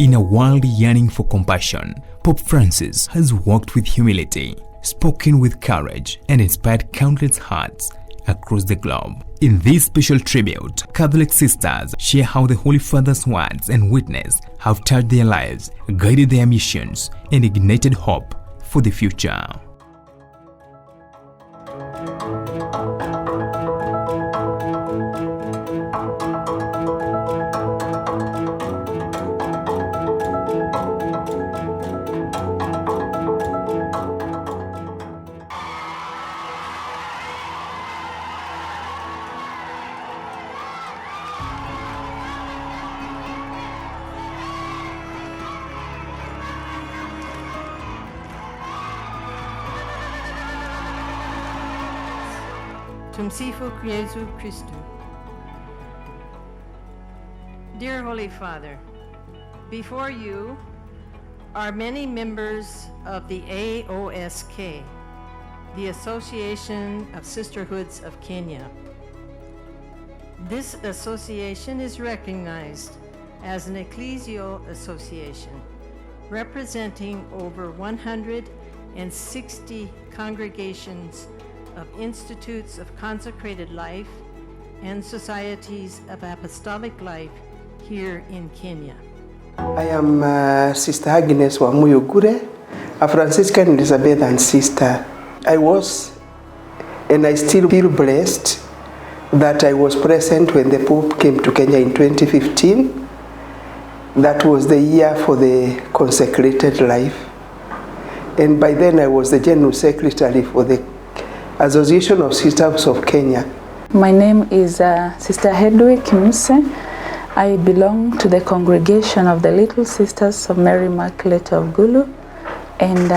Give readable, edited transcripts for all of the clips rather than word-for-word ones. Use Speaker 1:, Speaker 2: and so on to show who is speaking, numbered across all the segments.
Speaker 1: In a world yearning for compassion, Pope Francis has walked with humility, spoken with courage, and inspired countless hearts across the globe. In this special tribute, Catholic sisters share how the Holy Father's words and witness have touched their lives, guided their missions, and ignited hope for the future.
Speaker 2: Tumsifu Jesu Christu. Dear Holy Father, before you are many members of the AOSK, the Association of Sisterhoods of Kenya. This association is recognized as an ecclesial association, representing over 160 congregations of institutes of consecrated life and societies of apostolic life here in Kenya.
Speaker 3: I am Sister Agnes Wamuyugure, a Franciscan Elizabethan sister. I was, and I still feel blessed that I was present when the Pope came to Kenya in 2015. That was the year for the consecrated life. And by then I was the General Secretary for the Association of Sisters of Kenya.
Speaker 4: My name is Sister Hedwig Muse. I belong to the congregation of the Little Sisters of Mary Immaculate of Gulu, and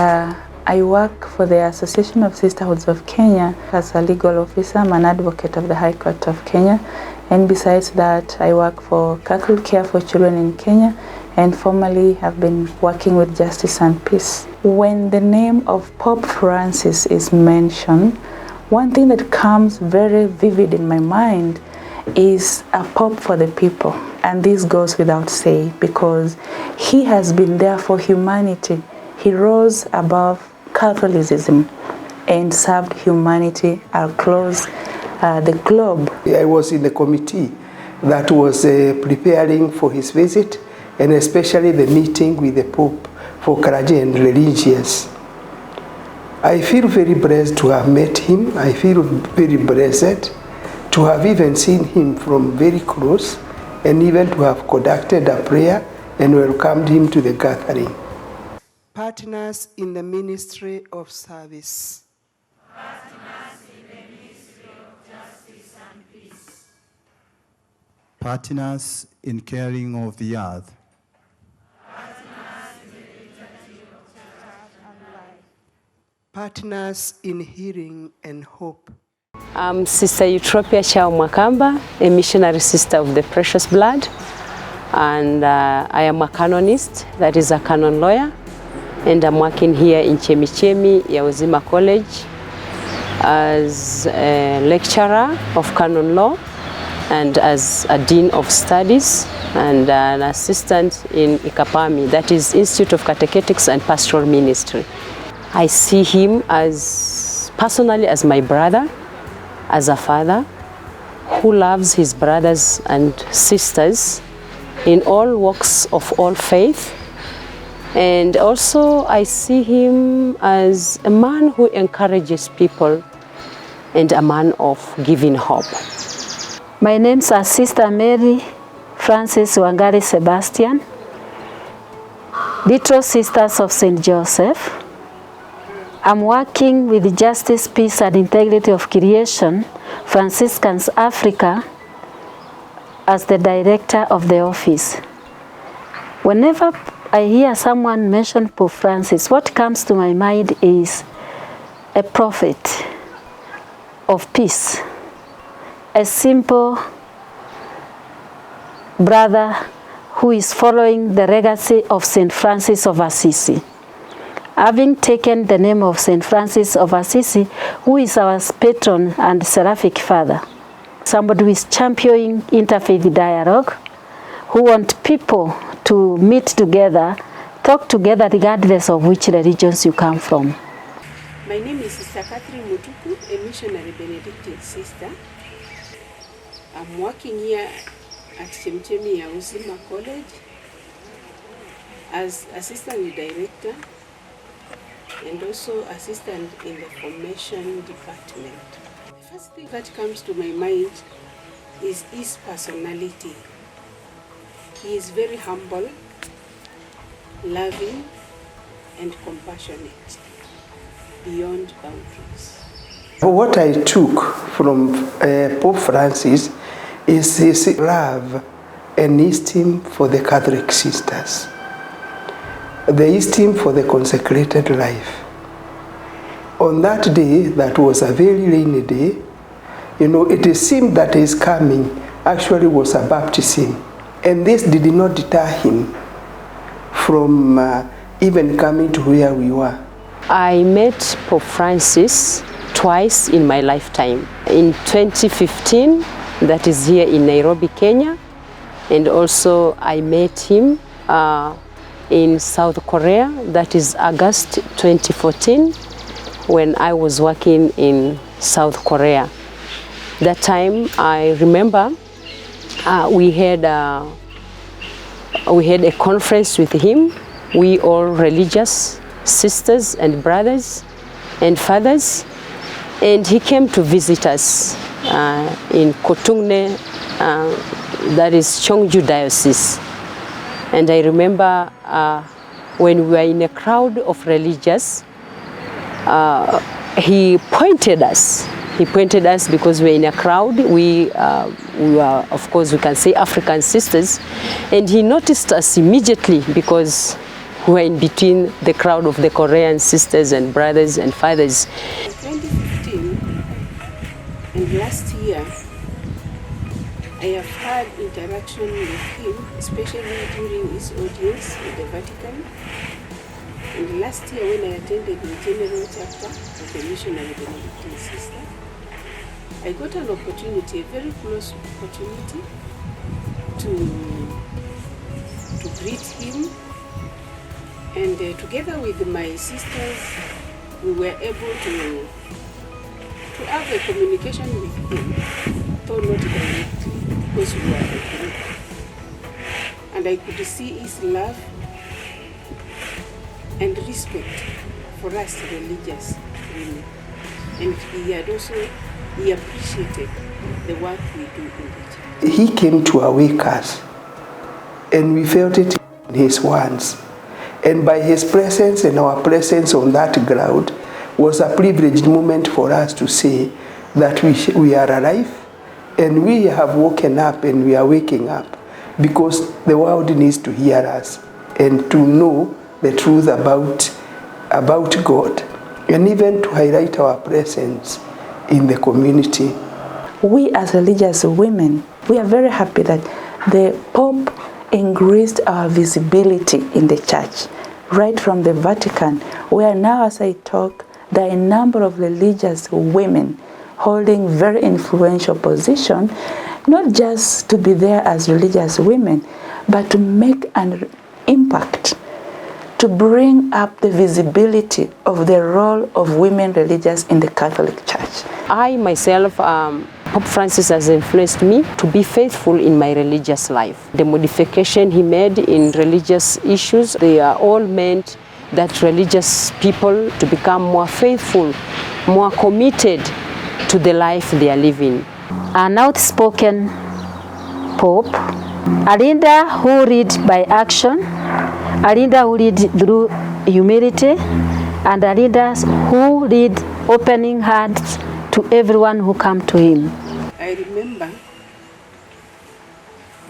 Speaker 4: I work for the Association of Sisterhoods of Kenya as a legal officer. I'm an advocate of the High Court of Kenya, and besides that I work for Catholic Care for Children in Kenya, and formerly have been working with Justice and Peace. When the name of Pope Francis is mentioned, one thing that comes very vivid in my mind is a Pope for the people. And this goes without saying, because he has been there for humanity. He rose above Catholicism and served humanity across the globe.
Speaker 3: I was in the committee that was preparing for his visit, and especially the meeting with the Pope for clergy and religious. I feel very blessed to have met him. I feel very blessed to have even seen him from very close, and even to have conducted a prayer and welcomed him to the gathering. Partners in the ministry of service.
Speaker 5: Partners in the ministry of justice and peace.
Speaker 6: Partners in caring of the earth.
Speaker 3: Partners in healing and hope.
Speaker 7: I'm Sister Eutropia Chao Mwakamba, a missionary sister of the Precious Blood, and I am a canonist, that is a canon lawyer, and I'm working here in Chemichemi ya Uzima College as a lecturer of canon law and as a dean of studies and an assistant in Ikapami, that is Institute of Catechetics and Pastoral Ministry. I see him as personally as my brother, as a father who loves his brothers and sisters in all walks of all faith. And also I see him as a man who encourages people and a man of giving hope.
Speaker 8: My name's Sister Mary Francis Wangari Sebastian, Little Sisters of St. Joseph. I'm working with Justice, Peace and Integrity of Creation, Franciscans Africa, as the director of the office. Whenever I hear someone mention Pope Francis, what comes to my mind is a prophet of peace, a simple brother who is following the legacy of St. Francis of Assisi. Having taken the name of St. Francis of Assisi, who is our patron and seraphic father, somebody who is championing interfaith dialogue, who want people to meet together, talk together regardless of which religions you come from.
Speaker 9: My name is Sister Catherine Mutuku, a missionary Benedictine sister. I'm working here at Chemchemi Uzima College as assistant director and also assistant in the formation department. The first thing that comes to my mind is his personality. He is very humble, loving, and compassionate, beyond boundaries.
Speaker 3: What I took from Pope Francis is his love and esteem for the Catholic sisters, the esteem for the consecrated life. On that day, that was a very rainy day, it seemed that his coming actually was a baptism, and this did not deter him from even coming to where we were.
Speaker 7: I met Pope Francis twice in my lifetime. In 2015, that is here in Nairobi, Kenya, and also I met him in South Korea, that is August 2014, when I was working in South Korea. That time I remember we had a conference with him, we all religious sisters and brothers and fathers, and he came to visit us in Kotungne, that is Cheongju Diocese. And I remember when we were in a crowd of religious, he pointed us. He pointed us because we were in a crowd. We were, of course, we can say African sisters. And he noticed us immediately because we were in between the crowd of the Korean sisters and brothers and fathers.
Speaker 9: In 2015 and last year, I have had interaction with him, especially during his audience at the Vatican. And last year when I attended the General Chapter of the Missionary Benedictine Sister, I got an opportunity, a very close opportunity, to greet him. And together with my sisters, we were able to have a communication with him, though not directly, because we were a group. And I could see his love and respect for us religious women. And he appreciated the work we do in the church.
Speaker 3: He came to awake us, and we felt it in his words. And by his presence and our presence on that ground was a privileged moment for us to say that we are alive and we have woken up and we are waking up because the world needs to hear us and to know the truth about God and even to highlight our presence in the community.
Speaker 4: We as religious women, we are very happy that the Pope increased our visibility in the church. Right from the Vatican, where now as I talk, there are a number of religious women holding very influential position, not just to be there as religious women, but to make an impact, to bring up the visibility of the role of women religious in the Catholic Church.
Speaker 7: I myself, Pope Francis has influenced me to be faithful in my religious life. The modification he made in religious issues, they are all meant that religious people to become more faithful, more committed to the life they are living.
Speaker 8: An outspoken Pope, a leader who leads by action, a leader who leads through humility, and a leader who leads opening hearts to everyone who comes to him.
Speaker 9: I remember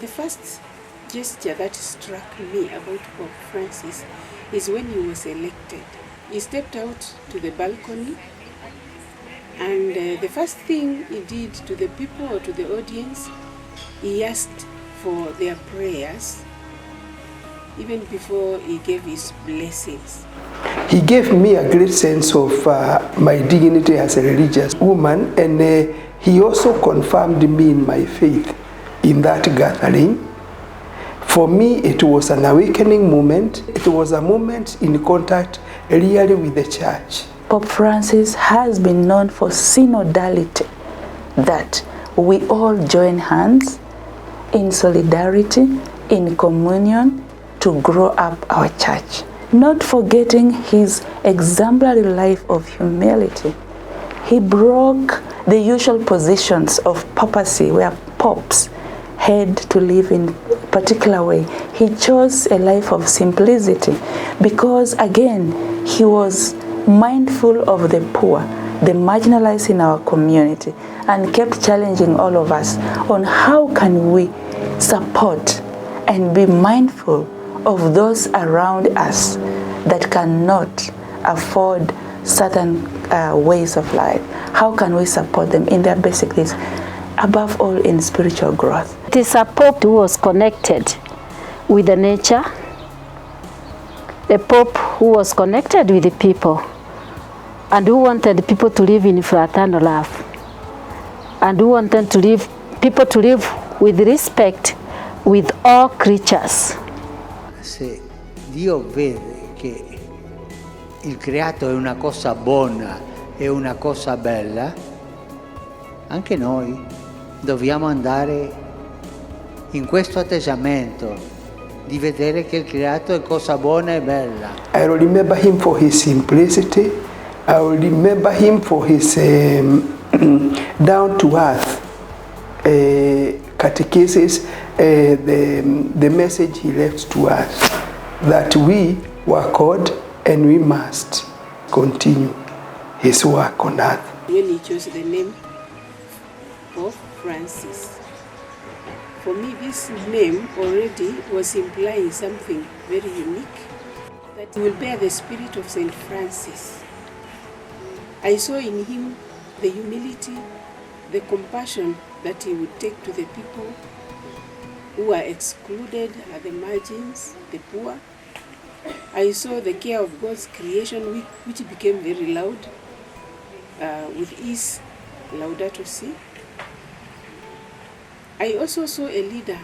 Speaker 9: the first gesture that struck me about Pope Francis is when he was elected. He stepped out to the balcony, and the first thing he did to the people or to the audience, he asked for their prayers even before he gave his blessings.
Speaker 3: He gave me a great sense of my dignity as a religious woman, and he also confirmed me in my faith in that gathering. For me, it was an awakening moment. It was a moment in contact really with the church.
Speaker 4: Pope Francis has been known for synodality, that we all join hands in solidarity, in communion, to grow up our church. Not forgetting his exemplary life of humility. He broke the usual positions of papacy where popes had to live in a particular way. He chose a life of simplicity because, again, he was mindful of the poor, the marginalized in our community, and kept challenging all of us on how can we support and be mindful of those around us that cannot afford certain ways of life. How can we support them in their basic needs, above all in spiritual growth?
Speaker 8: It is a Pope who was connected with the nature, a Pope who was connected with the people, and who wanted people to live in fraternal love, and who wanted people to live with respect with all creatures.
Speaker 10: Se Dio vede che il creato è una cosa buona, è una cosa bella, anche noi dobbiamo andare in questo atteggiamento di vedere che il creato è cosa buona e bella.
Speaker 3: I will remember him for his simplicity. I will remember him for his down-to-earth catechesis, the message he left to us, that we were called and we must continue his work on earth.
Speaker 9: When he chose the name of Francis, for me this name already was implying something very unique, that he will bear the spirit of Saint Francis. I saw in him the humility, the compassion that he would take to the people who are excluded at the margins, the poor. I saw the care of God's creation, which became very loud with his Laudato Si. I also saw a leader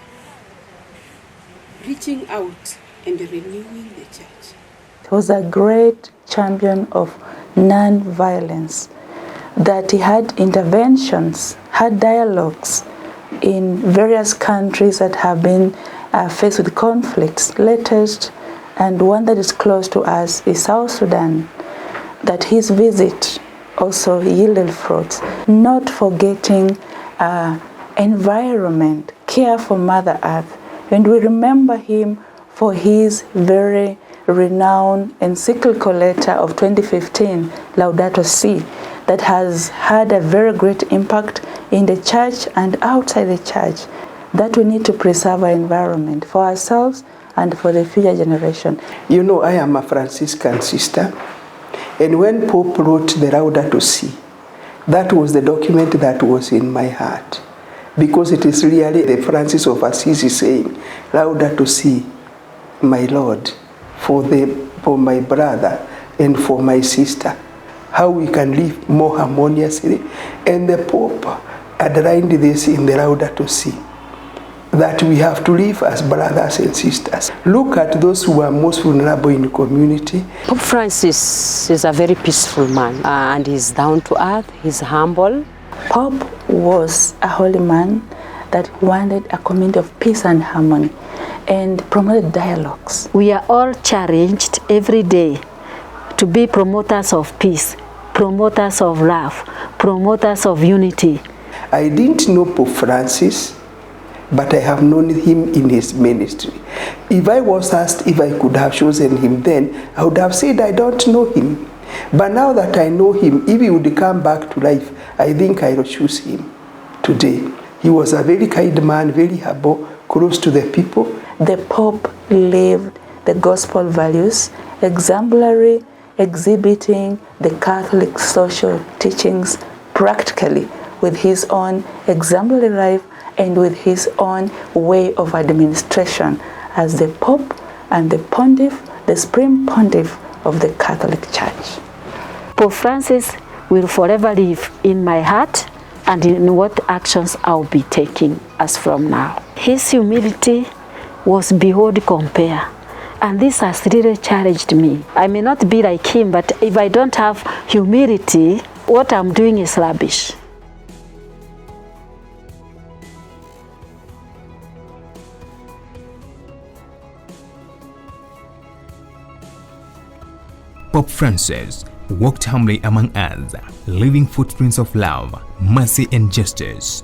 Speaker 9: reaching out and renewing the church.
Speaker 4: He was a great champion of non-violence, that he had interventions, had dialogues in various countries that have been faced with conflicts. Latest, and one that is close to us, is South Sudan, that his visit also yielded fruits. Not forgetting environment, care for Mother Earth. And we remember him for his very renowned encyclical letter of 2015, Laudato Si, that has had a very great impact in the church and outside the church, that we need to preserve our environment for ourselves and for the future generation.
Speaker 3: You know, I am a Franciscan sister, and when Pope wrote the Laudato Si, that was the document that was in my heart, because it is really the Francis of Assisi saying, Laudato Si, my Lord, for my brother and for my sister, how we can live more harmoniously. And the Pope outlined this in the Laudato Si, that we have to live as brothers and sisters. Look at those who are most vulnerable in the community.
Speaker 7: Pope Francis is a very peaceful man, and he's down to earth, he's humble.
Speaker 4: Pope was a holy man that wanted a community of peace and harmony and promoted dialogues.
Speaker 8: We are all challenged every day to be promoters of peace, promoters of love, promoters of unity.
Speaker 3: I didn't know Pope Francis, but I have known him in his ministry. If I was asked if I could have chosen him then, I would have said I don't know him. But now that I know him, if he would come back to life, I think I will choose him today. He was a very kind man, very humble, close to the people.
Speaker 4: The Pope lived the gospel values, exemplary, exhibiting the Catholic social teachings practically with his own exemplary life and with his own way of administration as the Pope and the Pontiff, the Supreme Pontiff of the Catholic Church.
Speaker 8: Pope Francis will forever live in my heart and in what actions I'll be taking as from now. His humility, was beyond compare. And this has really challenged me. I may not be like him, but if I don't have humility, what I'm doing is rubbish.
Speaker 1: Pope Francis walked humbly among us, leaving footprints of love, mercy, and justice.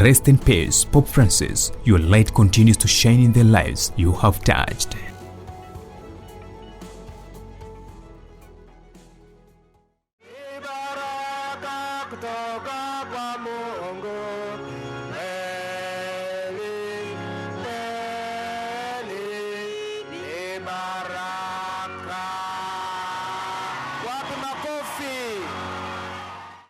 Speaker 1: Rest in peace, Pope Francis. Your light continues to shine in the lives you have touched.
Speaker 11: Kutoka kwa Mungu